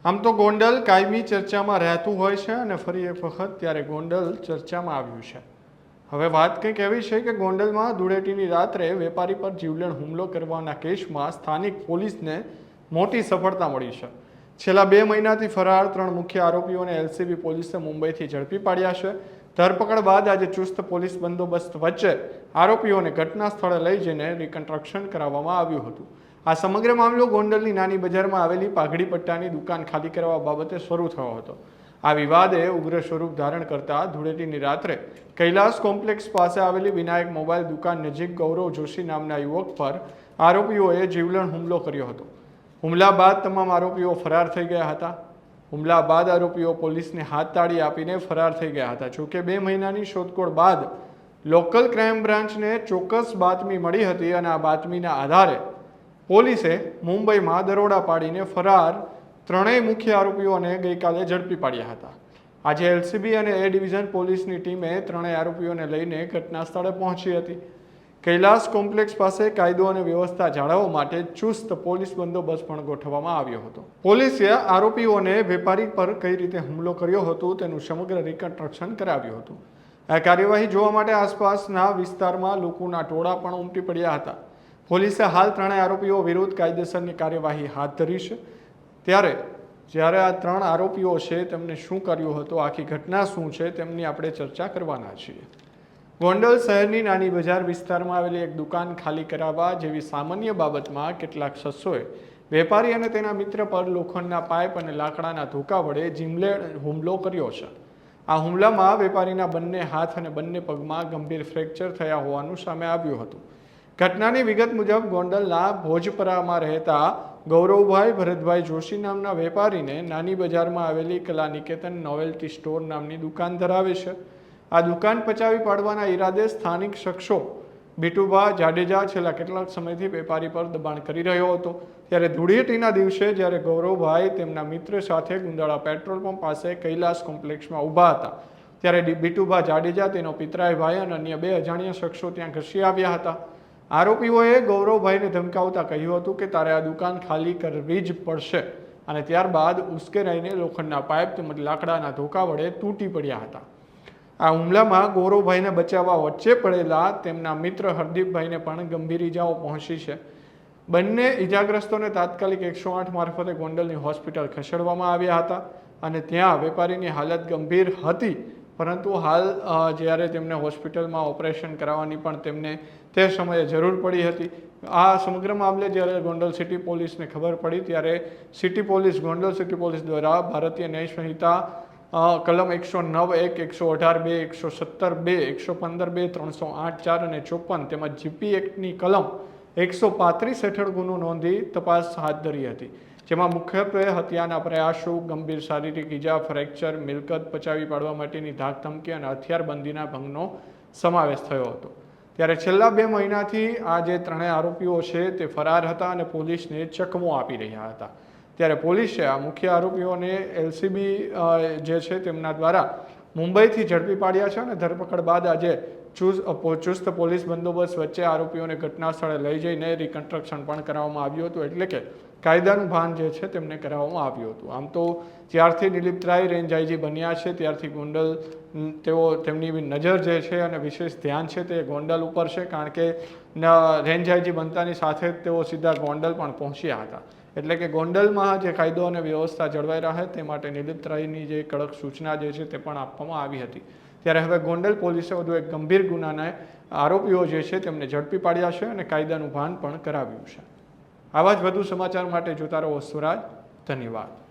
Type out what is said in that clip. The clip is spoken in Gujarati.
આમ તો ગોંડલ કાયમી ચર્ચામાં રહેતું હોય છે અને ફરી એક વખત ત્યારે ગોંડલ ચર્ચામાં આવ્યું છે। હવે વાત કંઈક એવી છે કે ગોંડલમાં ધૂળેટીની રાત્રે વેપારી પર જીવલેણ હુમલો કરવાના કેસમાં સ્થાનિક પોલીસને મોટી સફળતા મળી છે। છેલ્લા 2 મહિનાથી ફરાર 3 મુખ્ય આરોપીઓને એલસીબી પોલીસે મુંબઈથી ઝડપી પાડ્યા છે। ધરપકડ બાદ આજે ચુસ્ત પોલીસ બંદોબસ્ત વચ્ચે આરોપીઓને ઘટના સ્થળે લઈ જઈને રિકન્સ્ટ્રક્શન કરાવવામાં આવ્યું હતું। આ સમગ્ર મામલો ગોંડલની નાની બજારમાં આવેલી પાઘડી પટ્ટાની દુકાન ખાલી કરવા બાબતે શરૂ થયો હતો। આ વિવાદે ઉગ્ર સ્વરૂપ ધારણ કરતા ધૂળેટીની રાત્રે કૈલાસ કોમ્પ્લેક્સ પાસે આવેલી વિનાયક મોબાઈલ દુકાન નજીક ગૌરવ જોશી નામના યુવક પર આરોપીઓએ જીવલેણ હુમલો કર્યો હતો। હુમલા બાદ તમામ આરોપીઓ ફરાર થઈ ગયા હતા। હુમલા બાદ આરોપીઓ પોલીસને હાથ તાળી આપીને ફરાર થઈ ગયા હતા। જોકે 2 મહિનાની શોધખોળ બાદ લોકલ ક્રાઇમ બ્રાન્ચને ચોક્કસ બાતમી મળી હતી અને આ બાતમીના આધારે પોલીસે મુંબઈમાં દરોડા પાડીને ફરાર 3 મુખ્ય આરોપીઓને ગઈકાલે ઝડપી પાડ્યા હતા। આજે એલસીબી અને એ ડિવિઝન પોલીસની ટીમે 3 આરોપીઓને લઈને ઘટના સ્થળે પહોંચી હતી। કૈલાસ કોમ્પ્લેક્સ પાસે કાયદો અને વ્યવસ્થા જાળવવા માટે ચુસ્ત પોલીસ બંદોબસ્ત પણ ગોઠવવામાં આવ્યો હતો। પોલીસે આરોપીઓને વેપારી પર કઈ રીતે હુમલો કર્યો હતો તેનું સમગ્ર રિકન્સ્ટ્રક્શન કરાવ્યું હતું। આ કાર્યવાહી જોવા માટે આસપાસના વિસ્તારમાં લોકોના ટોળા પણ ઉમટી પડ્યા હતા। પોલીસે હાલ 3 આરોપીઓ વિરુદ્ધ કાયદેસરની કાર્યવાહી હાથ ધરી છે। જ્યારે આ 3 આરોપીઓ છે તેમને શું કર્યું હતું, આખી ઘટના શું છે તેમની આપણે ચર્ચા કરવાના છીએ। ગોંડલ શહેરની નાની બજાર વિસ્તારમાં આવેલી એક દુકાન ખાલી કરાવવા જેવી સામાન્ય બાબતમાં કેટલાક શખ્સોએ વેપારી અને તેના મિત્ર પર લોખંડના પાઇપ અને લાકડાના ધોકા વડે જીવલેણ હુમલો કર્યો છે। આ હુમલામાં વેપારીના બંને હાથ અને બંને પગમાં ગંભીર ફ્રેક્ચર થયા હોવાનું સામે આવ્યું હતું। ઘટનાની વિગત મુજબ ગોંડલના ભોજપરામાં રહેતા ગૌરવભાઈ ભરતભાઈ જોશી નામના વેપારીને નાની બજારમાં આવેલી કલા નિકેતન નોવેલ્ટી સ્ટોર નામની દુકાન ધરાવે છે। આ દુકાન પચાવી પાડવાના ઈરાદે સ્થાનિક શખ્સો બીટુભા જાડેજા છેલ્લા કેટલાક સમયથી વેપારી પર દબાણ કરી રહ્યો હતો। ત્યારે ધૂળેટીના દિવસે જ્યારે ગૌરવભાઈ તેમના મિત્ર સાથે ગુંદાળા પેટ્રોલ પંપ પાસે કૈલાસ કોમ્પ્લેક્સમાં ઊભા હતા ત્યારે બીટુભા જાડેજા, તેનો પિતરાઈ ભાઈ અને અન્ય 2 અજાણ્યા શખ્સો ત્યાં ઘસી આવ્યા હતા। આરોપીઓએ ગૌરવભાઈને ધમકાવતા કહ્યું હતું કે તારે આ દુકાન ખાલી કરવી જ પડશે અને ત્યારબાદ ઉશ્કેરાઈને લોખંડના પાઇપ તેમજ લાકડાના ધોકા વડે તૂટી પડ્યા હતા। આ હુમલામાં ગૌરવભાઈને બચાવવા વચ્ચે પડેલા તેમના મિત્ર હરદીપભાઈને પણ ગંભીર ઈજાઓ પહોંચી છે। બંને ઈજાગ્રસ્તોને તાત્કાલિક 108 મારફતે ગોંડલની હોસ્પિટલ ખસેડવામાં આવ્યા હતા અને ત્યાં વેપારીની હાલત ગંભીર હતી, પરંતુ હાલ જ્યારે તેમને હોસ્પિટલમાં ઓપરેશન કરાવવાની પણ તેમને તે સમયે જરૂર પડી હતી। આ સમગ્ર મામલે જ્યારે ગોંડલ સિટી પોલીસને ખબર પડી ત્યારે ગોંડલ સિટી પોલીસ દ્વારા ભારતીય ન્યાય સંહિતા કલમ 109(1), 118(2), 117(2), 115(2), 308(4) અને 54 તેમજ જીપી એક્ટની કલમ 135 હેઠળ ગુનો નોંધી તપાસ હાથ ધરી હતી, જેમાં મુખ્યત્વે હત્યાના પ્રયાસો, ગંભીર શારીરિક ઈજા, ફ્રેક્ચર, મિલકત પચાવી પાડવા માટેની ધાકધમકી અને હથિયારબંધીના ભંગનો સમાવેશ થયો હતો। ત્યારે છેલ્લા 2 મહિનાથી આ જે 3 આરોપીઓ છે તે ફરાર હતા અને પોલીસને ચકમો આપી રહ્યા હતા। ત્યારે પોલીસે આ મુખ્ય આરોપીઓને એલસીબી જે છે તેમના દ્વારા મુંબઈથી ઝડપી પાડ્યા છે અને ધરપકડ બાદ આજે ચુસ્ત પોલીસ બંદોબસ્ત વચ્ચે આરોપીઓને ઘટના સ્થળે લઈ જઈને રિકન્સ્ટ્રક્શન પણ કરાવવામાં આવ્યું હતું, એટલે કે કાયદાનું ભાન જે છે તેમને કરાવવામાં આવ્યું હતું। આમ તો જ્યારથી દિલીપ રાય રેન્જ આઈજી બન્યા છે ત્યારથી ગોંડલ તેમની નજર જે છે અને વિશેષ ધ્યાન છે તે ગોંડલ ઉપર છે, કારણ કે રેન્જ આઈજી બનતાની સાથે જ તેઓ સીધા ગોંડલ પણ પહોંચ્યા હતા। એટલે કે ગોંડલમાં જે કાયદો અને વ્યવસ્થા જળવાઈ રહે તે માટે દિલીપ રાયની જે કડક સૂચના જે છે તે પણ આપવામાં આવી હતી। ત્યારે હવે ગોંડલ પોલીસે વધુ એક ગંભીર ગુનાના આરોપીઓ જે છે તેમને ઝડપી પાડ્યા છે અને કાયદાનું ભાન પણ કરાવ્યું છે। આવા જ વધુ સમાચાર માટે જોતા રહો સ્વરાજ। ધન્યવાદ।